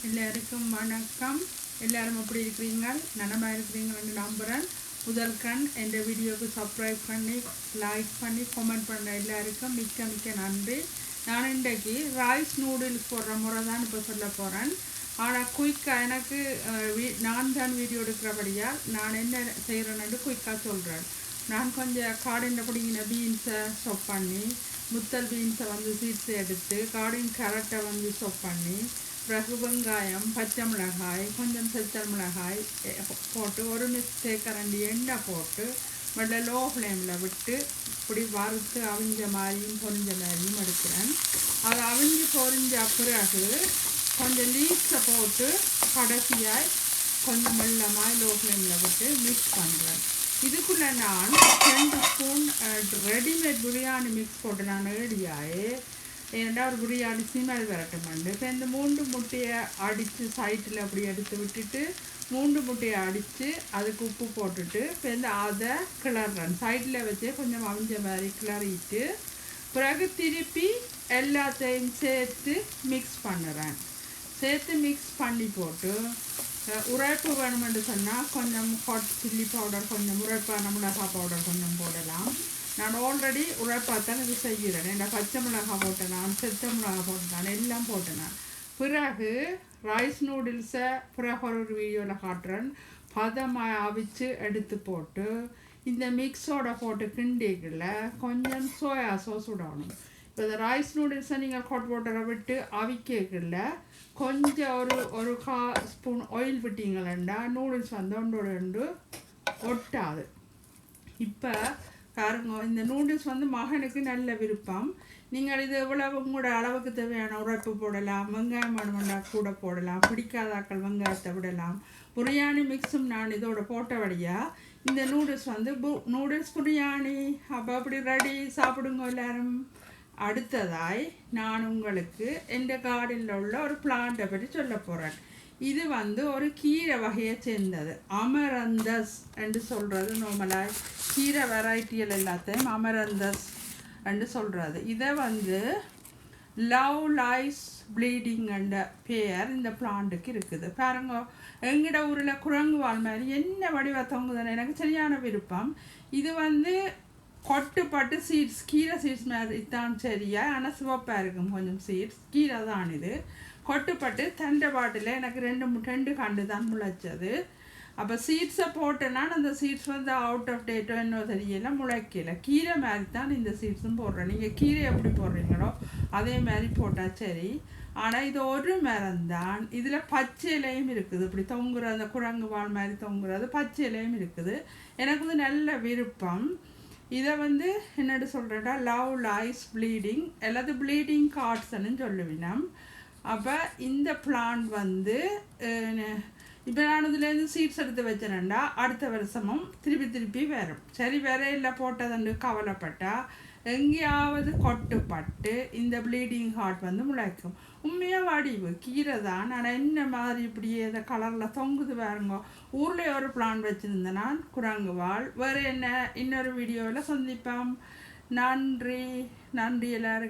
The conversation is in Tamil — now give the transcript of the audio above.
எல்லாருக்கும் வணக்கம். எல்லாரும் எப்படி இருக்கிறீங்க? நலமாக இருக்கிறீங்கன்னு நம்புகிறேன். முதல் எந்த வீடியோவுக்கு சப்ஸ்கிரைப் பண்ணி லைக் பண்ணி கமெண்ட் பண்ணுற எல்லாருக்கும் மிக்க மிக்க நன்றி. நான் இன்றைக்கு ரைஸ் நூடுல்ஸ் போடுற முறை தான் இப்போ சொல்ல போகிறேன். ஆனால் குயிக்காக எனக்கு நான் தான் வீடியோ எடுக்கிறபடியாக நான் என்ன செய்கிறேன்னு குயிக்காக சொல்கிறேன். நான் கொஞ்சம் காடின் பிடிங்கின பீன்ஸை ஸ்டொப் பண்ணி முத்தல் பீன்ஸை சீட்ஸை எடுத்து காடின் கேரட்டை ஸ்டொப் பண்ணி பிறகு வெங்காயம் பச்சை மிளகாய் கொஞ்சம் செத்தல் மிளகாய் போட்டு ஒரு தேக்கரண்டி எண்ணெய் போட்டு மெல்ல லோ ஃப்ளேமில் விட்டு இப்படி வறுத்து அவிஞ்ச மாதிரியும் பொரிஞ்ச மாதிரியும் எடுக்கிறேன். அது அவிஞ்சு பொரிஞ்ச பிறகு கொஞ்சம் லீவ்ஸை போட்டு கடைசியாய் கொஞ்சம் மெல்லமாக லோ ஃப்ளேமில் விட்டு மிக்ஸ் பண்ணுறேன். இதுக்குள்ளே நான் 2 ஸ்பூன் ரெடிமேட் பிரியாணி மிக்ஸ் போட்டு நான் ரெடியாகி ஏன்னா ஒரு பிரியாணி ஸ்மெல் வரட்டுமாண்டு இப்போ இந்த 3 முட்டையை அடித்து சைட்டில் அப்படி எடுத்து விட்டுட்டு 3 முட்டையை அடித்து அதுக்கு உப்பு போட்டுட்டு இப்போ அதை கிளறேன். சைட்டில் வச்சு கொஞ்சம் அவிஞ்ச மாதிரி கிளறிட்டு பிறகு திருப்பி எல்லாத்தையும் சேர்த்து மிக்ஸ் பண்ணுறேன். சேர்த்து மிக்ஸ் பண்ணி போட்டு உரைப்பு வேணுமென்று சொன்னால் கொஞ்சம் ஹாட் சில்லி பவுடர் கொஞ்சம் உரைப்பான மிளகாய் பவுடர் கொஞ்சம் போடலாம். நான் ஆல்ரெடி உரைப்பாக தான் இது செய்கிறேன். இந்த பச்சை மிளகாய் போட்டேன், நான் செத்த மிளகாய் போட்டேன், எல்லாம் போட்டேன். பிறகு ரைஸ் நூடுல்ஸை பிறகு ஒரு வீடியோவில் காட்டுறேன். பதமாக அவிச்சு எடுத்து போட்டு இந்த மிக்ஸோட போட்டு கிண்டிக்கல கொஞ்சம் சோயா சாஸ் விடணும். இப்போ இந்த ரைஸ் நூடுல்ஸை நீங்கள் ஹாட் வாட்டரை விட்டு அவிக்கல கொஞ்சம் ஒரு 1/4 ஸ்பூன் ஆயில் விட்டீங்களா நூடுல்ஸ் ஒன்றோடு ஒட்டாது. இப்போ பாருங்க, இந்த நூடுல்ஸ் மகனுக்கு நல்ல விருப்பம். நீங்கள் இது எவ்வளவு உங்களோட அளவுக்கு தேவையான உரைப்பு போடலாம், வெங்காயம் வேணுமெண்டா கூட போடலாம், பிடிக்காதாக்கள் வெங்காயத்தை விடலாம். பிரியாணி மிக்ஸும் நான் இதோட போட்டபடியாக இந்த நூடுல்ஸ் நூடுல்ஸ் பிரியாணி அப்போ அப்படி ரெடி சாப்பிடுங்க எல்லாரும். அடுத்ததாய் நான் உங்களுக்கு எந்த கார்டனில் உள்ள ஒரு பிளான்ட்டை பற்றி சொல்ல போகிறேன். இது ஒரு கீரை வகையை சேர்ந்தது. அமரந்தஸ் என்று சொல்கிறது. நார்மலாக கீரை வெரைட்டிகள் எல்லாத்தையும் அமரந்தஸ் என்று சொல்கிறது. இதை லவ் லைஸ் ப்ளீடிங் என்ற பேர் இந்த பிளான்ட்டுக்கு இருக்குது. பாருங்க, எங்கட ஊரில் குரங்கு வாழ் மாதிரி என்ன வடிவ தொங்குதுன்னு எனக்கு சரியான விருப்பம். இது கொட்டுப்பட்டு சீட்ஸ் கீரை சீட்ஸ் மாதிரி தான் சரியா, ஆனால் சிவப்பாக இருக்கும் கொஞ்சம் சீட்ஸ் கீரை தான். இது கொட்டுப்பட்டு தண்டை பாட்டில் எனக்கு 2 கண்டு தான் முளைச்சது. அப்போ சீட்ஸை போட்டேன்னா அந்த சீட்ஸ் அவுட் ஆஃப் டேட்டோ என்ன தெரியல, முளைக்கல. கீரை மாதிரி தான் இந்த சீட்ஸும் போடுறேன். நீங்கள் கீரை எப்படி போடுறீங்களோ அதே மாதிரி போட்டால் சரி. ஆனால் இது ஒரு மரம்தான். இதில் பச்சை இலையும் இருக்குது. இப்படி தொங்குற அந்த குரங்கு வாழ் மாதிரி தொங்குறது பச்சை இலையும் இருக்குது. எனக்கு நல்ல விருப்பம். இதை என்னென்னு சொல்கிறேன்னா லவ் லைஸ் ப்ளீடிங் எல்லாத்தையும் ப்ளீடிங் கார்ட்ஸ்ன்னு சொல்லுவினோம். அப்போ இந்த பிளான்ட் இப்போ நான் இதுலேருந்து சீட்ஸ் எடுத்து வச்சேனேண்டா அடுத்த வருஷமும் திருப்பி வரும். சரி வரையில் போட்டதுண்டு கவலைப்பட்டா எங்கேயாவது கொட்டுப்பட்டு இந்த ப்ளீடிங் ஹார்ட் முளைக்கும். உண்மையாக வடிவு கீரை தான், ஆனால் என்ன மாதிரி இப்படியே இதை கலரில் தொங்குது பாருங்க. ஊரில் ஒரு பிளான் வச்சுருந்தேன் நான் குரங்கு வாழ். வேறு என்ன இன்னொரு வீடியோவில் சந்திப்போம். நன்றி எல்லாருக்கும்.